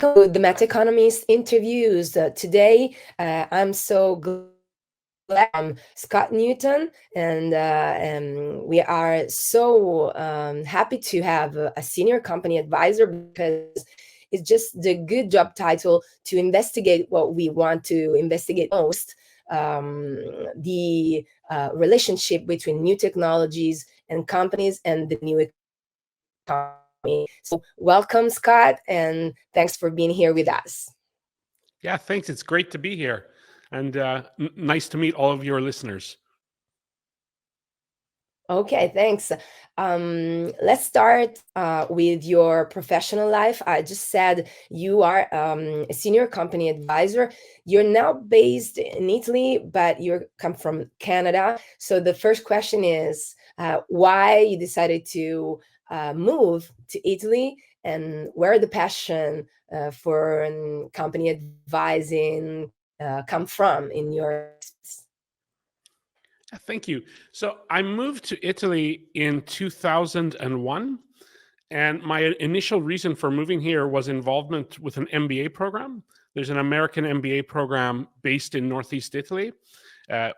Welcome to the Meta Economist interviews. Today, I'm so glad Scott Newton, and we are so happy to have a senior company advisor because it's just the good job title to investigate what we want to investigate most. The relationship between new technologies and companies and the new economy. So, welcome, Scott, and thanks for being here with us. Yeah, thanks. It's great to be here. And nice to meet all of your listeners. Okay, thanks. Let's start with your professional life. I just said you are a senior company advisor. You're now based in Italy, but you come from Canada. So the first question is why you decided to move to Italy, and where the passion for company advising come from in your experience? Thank you. So I moved to Italy in 2001. And my initial reason for moving here was involvement with an MBA program. There's an American MBA program based in Northeast Italy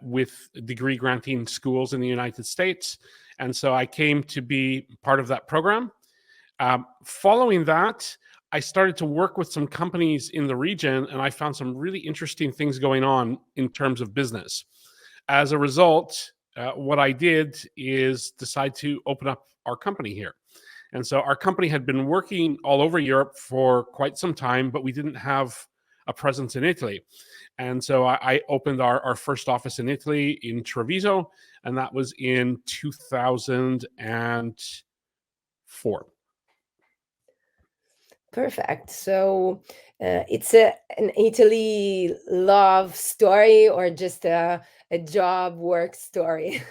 with degree granting schools in the United States. And so I came to be part of that program. Following that, I started to work with some companies in the region, and I found some really interesting things going on in terms of business. As a result, what I did is decide to open up our company here. And so our company had been working all over Europe for quite some time, but we didn't have a presence in Italy. And so I opened our first office in Italy in Treviso, and that was in 2004. Perfect. So it's an Italy love story or just a job work story?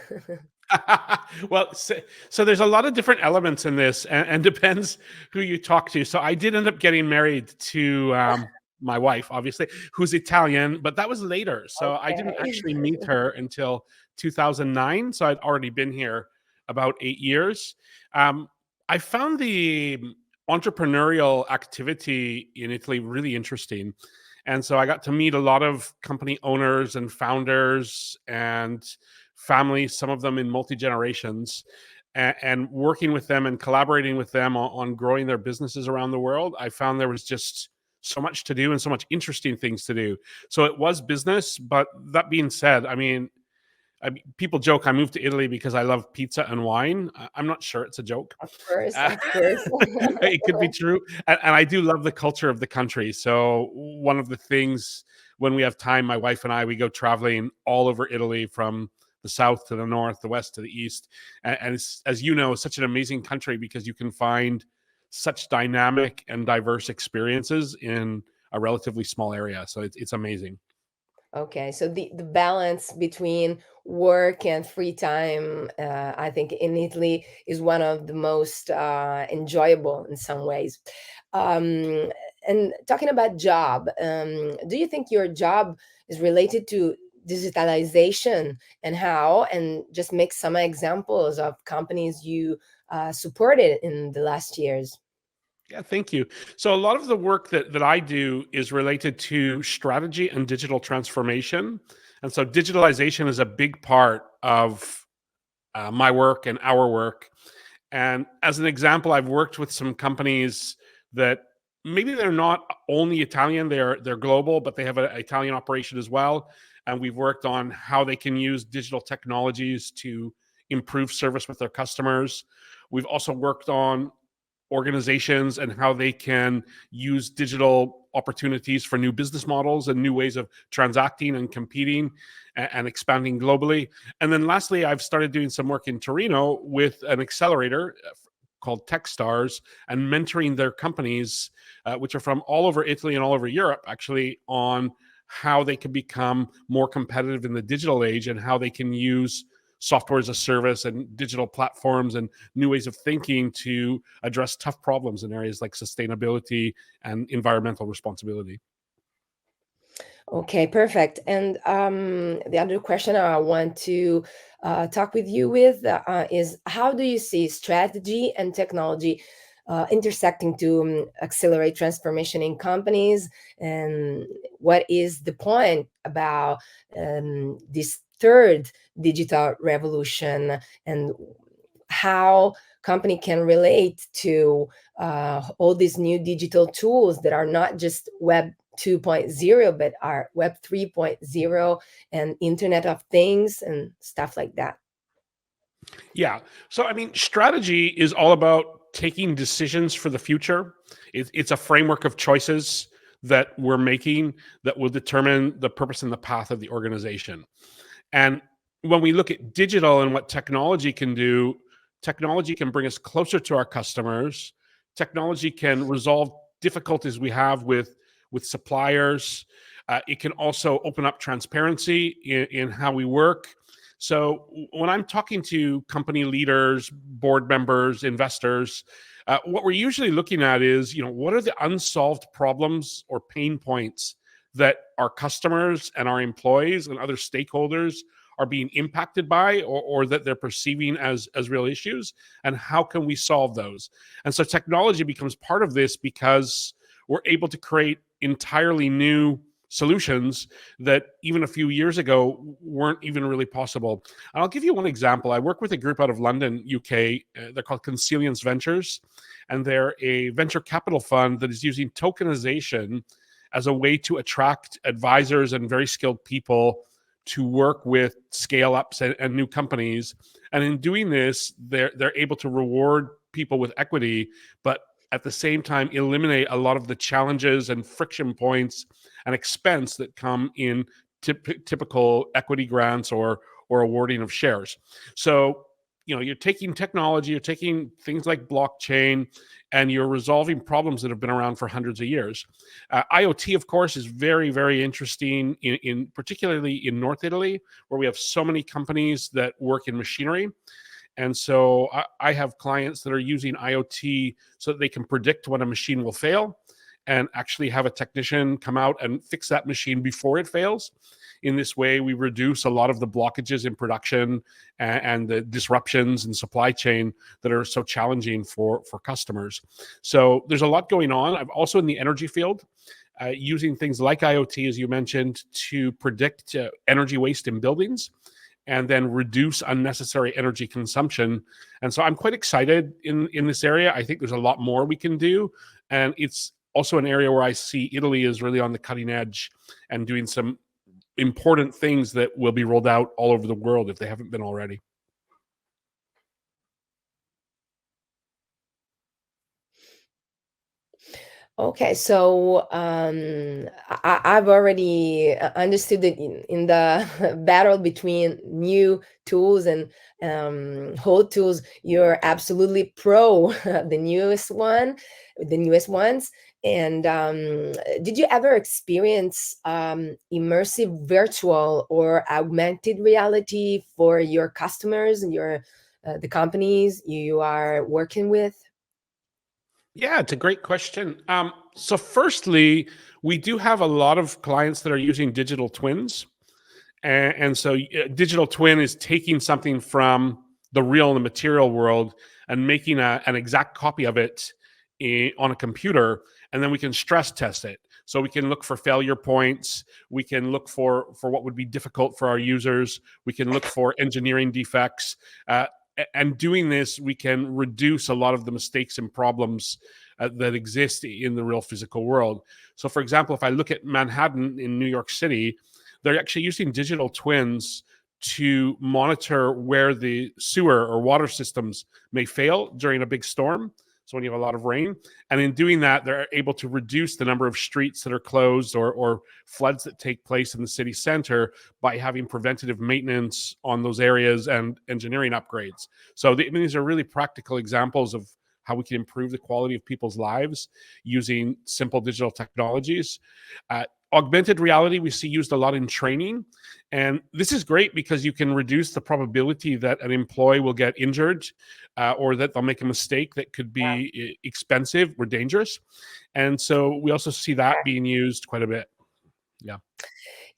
Well, so there's a lot of different elements in this, and depends who you talk to. So I did end up getting married to my wife, obviously, who's Italian, but that was later. So I didn't Okay. actually meet her until 2009. So I'd already been here about 8 years. Um, I found the entrepreneurial activity in Italy really interesting. And so I got to meet a lot of company owners and founders and families, some of them in multi generations, and working with them and collaborating with them on growing their businesses around the world. I found there was just so much to do and so much interesting things to do. So it was business. But that being said, people joke I moved to Italy because I love pizza and wine. I'm not sure it's a joke. Of course, Uh, of course. it could be true. And I do love the culture of the country. So one of the things when we have time, my wife and I, we go traveling all over Italy from the south to the north, the west to the east. And it's, as you know, such an amazing country because you can find such dynamic and diverse experiences in a relatively small area. So it's amazing. Okay, so the balance between work and free time, I think in Italy is one of the most enjoyable in some ways. Um, and talking about job, do you think your job is related to digitalization and how? And just make some examples of companies you supported in the last years. Yeah, thank you. So a lot of the work that I do is related to strategy and digital transformation. And so digitalization is a big part of my work and our work. And as an example, I've worked with some companies that maybe they're not only Italian, they're global, but they have an Italian operation as well. And we've worked on how they can use digital technologies to improve service with their customers. We've also worked on organizations and how they can use digital opportunities for new business models and new ways of transacting and competing and expanding globally. And then lastly, I've started doing some work in Torino with an accelerator called Techstars and mentoring their companies, which are from all over Italy and all over Europe, actually, on how they can become more competitive in the digital age and how they can use software as a service and digital platforms and new ways of thinking to address tough problems in areas like sustainability and environmental responsibility. Okay, perfect. And the other question I want to talk with you with is how do you see strategy and technology intersecting to accelerate transformation in companies, and what is the point about this third digital revolution, and how company can relate to all these new digital tools that are not just Web 2.0, but are Web 3.0 and Internet of Things and stuff like that. Yeah. So, I mean, strategy is all about taking decisions for the future. It's a framework of choices that we're making that will determine the purpose and the path of the organization. And when we look at digital and what technology can do, technology can bring us closer to our customers. Technology can resolve difficulties we have with suppliers. It can also open up transparency in how we work. So when I'm talking to company leaders, board members, investors, what we're usually looking at is, what are the unsolved problems or pain points that our customers and our employees and other stakeholders are being impacted by, or that they're perceiving as real issues, and how can we solve those? And so technology becomes part of this because we're able to create entirely new solutions that even a few years ago weren't even really possible. And I'll give you one example. I work with a group out of London, UK. They're called Consilience Ventures, and they're a venture capital fund that is using tokenization as a way to attract advisors and very skilled people to work with scale ups and new companies. And in doing this, they're able to reward people with equity, but at the same time eliminate a lot of the challenges and friction points and expense that come in typical equity grants or awarding of shares. So, you're taking technology, you're taking things like blockchain, and you're resolving problems that have been around for hundreds of years. IoT, of course, is very, very interesting, in particularly in North Italy, where we have so many companies that work in machinery. And so I have clients that are using IoT so that they can predict when a machine will fail and actually have a technician come out and fix that machine before it fails. In this way, we reduce a lot of the blockages in production and the disruptions in supply chain that are so challenging for customers. So there's a lot going on. I'm also in the energy field, using things like IoT, as you mentioned, to predict energy waste in buildings and then reduce unnecessary energy consumption. And so I'm quite excited in this area. I think there's a lot more we can do. And it's also an area where I see Italy is really on the cutting edge and doing some important things that will be rolled out all over the world if they haven't been already. Okay, so I've already understood that in the battle between new tools and old tools, you're absolutely pro the newest ones. And did you ever experience immersive virtual or augmented reality for your customers and the companies you are working with? Yeah, it's a great question. So firstly, we do have a lot of clients that are using digital twins. And so digital twin is taking something from the real and the material world and making an exact copy of it on a computer, and then we can stress test it. So we can look for failure points. We can look for what would be difficult for our users. We can look for engineering defects. And doing this, we can reduce a lot of the mistakes and problems that exist in the real physical world. So, for example, if I look at Manhattan in New York City, they're actually using digital twins to monitor where the sewer or water systems may fail during a big storm. So when you have a lot of rain, and in doing that, they're able to reduce the number of streets that are closed or floods that take place in the city center by having preventative maintenance on those areas and engineering upgrades. So these are really practical examples of how we can improve the quality of people's lives using simple digital technologies. Augmented reality we see used a lot in training, and this is great because you can reduce the probability that an employee will get injured or that they'll make a mistake that could be expensive or dangerous. And so we also see that being used quite a bit. Yeah.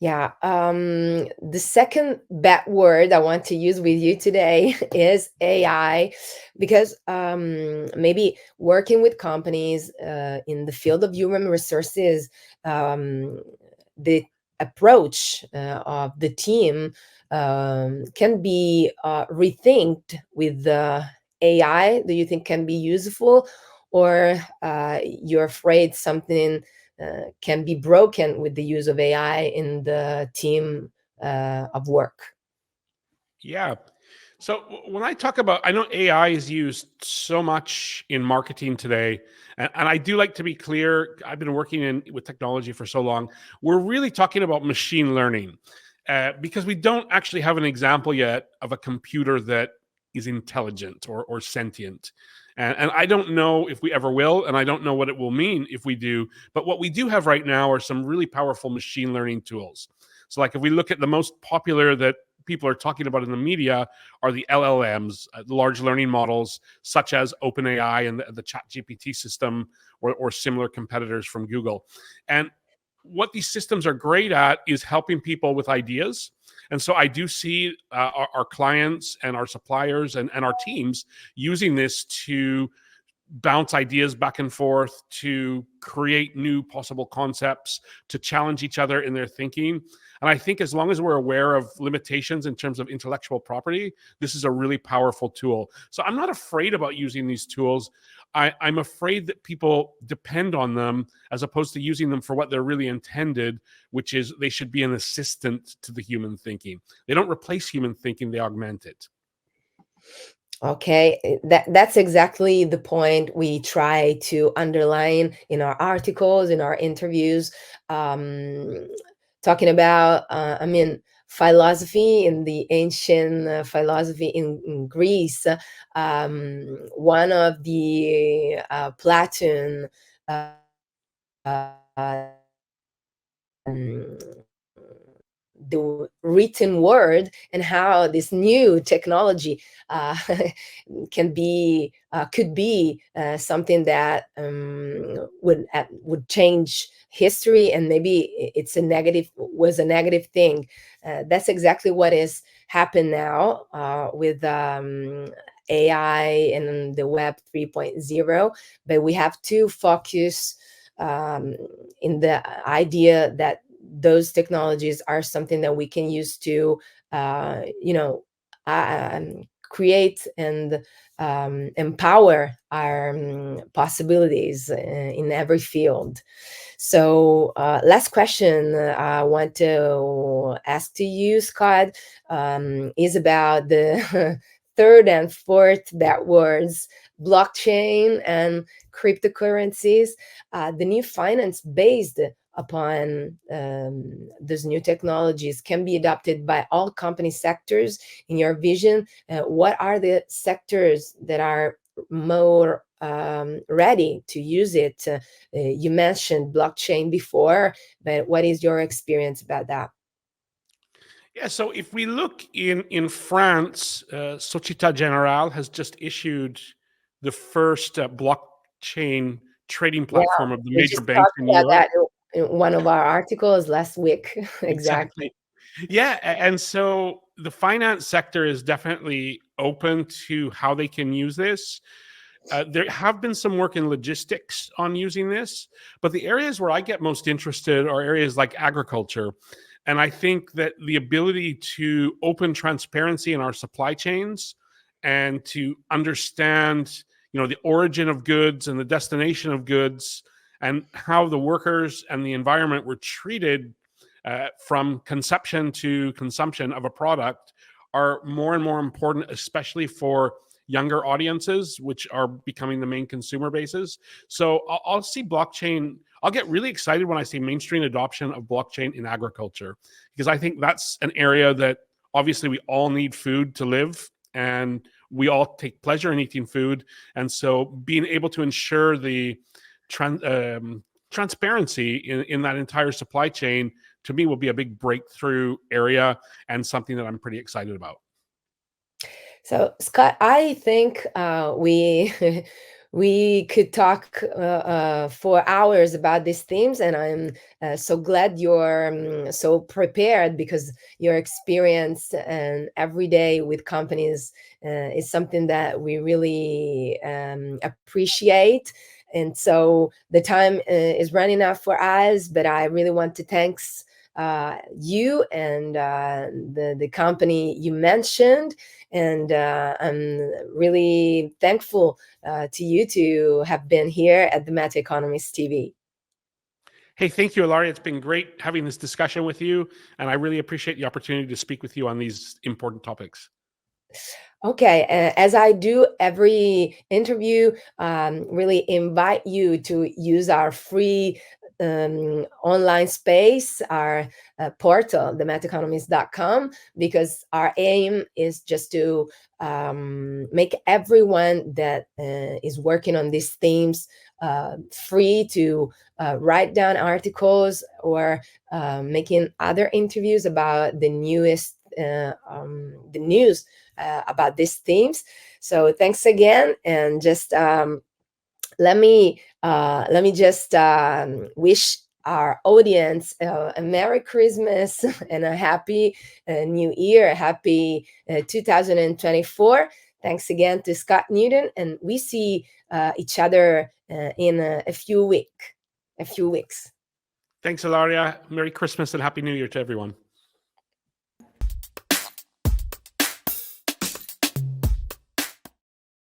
Yeah. The second bad word I want to use with you today is AI, because maybe working with companies in the field of human resources, um, the approach of the team can be rethinked with AI. Do you think can be useful, or you're afraid something can be broken with the use of AI in the team of work? Yeah. So when I talk about, I know AI is used so much in marketing today, and I do like to be clear. I've been working in with technology for so long. We're really talking about machine learning, because we don't actually have an example yet of a computer that is intelligent or sentient. And I don't know if we ever will, and I don't know what it will mean if we do. But what we do have right now are some really powerful machine learning tools. So, like if we look at the most popular that people are talking about in the media are the LLMs, the large learning models, such as OpenAI and the ChatGPT system, or similar competitors from Google. And what these systems are great at is helping people with ideas. And so I do see our clients and our suppliers and our teams using this to bounce ideas back and forth, to create new possible concepts, to challenge each other in their thinking. And I think as long as we're aware of limitations in terms of intellectual property, this is a really powerful tool. So I'm not afraid about using these tools. I'm afraid that people depend on them as opposed to using them for what they're really intended, which is they should be an assistant to the human thinking. They don't replace human thinking, they augment it. Okay, that's exactly the point we try to underline in our articles, in our interviews, um, talking about, I mean, philosophy in the ancient philosophy in Greece. One of the Platon, the written word, and how this new technology uh, can be could be something that would change history, and maybe it's a negative was a negative thing. That's exactly what is happened now with AI and the web 3.0. But we have to focus um, in the idea that those technologies are something that we can use to you know create and empower our possibilities in every field. So last question I want to ask to you, Scott, is about the third and fourth bad words: blockchain and cryptocurrencies. The new finance based upon those new technologies can be adopted by all company sectors. In your vision, what are the sectors that are more ready to use it? You mentioned blockchain before, but what is your experience about that? Yeah, so if we look in France, Société Générale has just issued the first blockchain trading Yeah, platform of the we major just banks talked in about Europe. that in one of our articles last week. Exactly. Exactly. Yeah, and so the finance sector is definitely open to how they can use this. There have been some work in logistics on using this, but the areas where I get most interested are areas like agriculture. And I think that the ability to open transparency in our supply chains and to understand, the origin of goods and the destination of goods and how the workers and the environment were treated from conception to consumption of a product are more and more important, especially for younger audiences, which are becoming the main consumer bases. So I'll see blockchain. I'll get really excited when I see mainstream adoption of blockchain in agriculture, because I think that's an area that obviously we all need food to live, and we all take pleasure in eating food. And so being able to ensure the tran- um, transparency in that entire supply chain, to me, will be a big breakthrough area and something that I'm pretty excited about. So, Scott, I think we We could talk for hours about these themes, and I'm so glad you're so prepared, because your experience and every day with companies is something that we really appreciate. And so the time is running out for us, but I really want to thanks you and the company you mentioned. And I'm really thankful to you to have been here at the Meta Economist TV. Hey, thank you, Ilaria. It's been great having this discussion with you, and I really appreciate the opportunity to speak with you on these important topics. Okay, as I do every interview, really invite you to use our free online space, our portal, themetaeconomist.com, because our aim is just to make everyone that is working on these themes free to write down articles or making other interviews about the newest the news about these themes. So thanks again, and just let me just wish our audience a Merry Christmas and a Happy New Year, a Happy 2024. Thanks again to Scott Newton, and we see each other in a few weeks. Thanks, Ilaria. Merry Christmas and Happy New Year to everyone.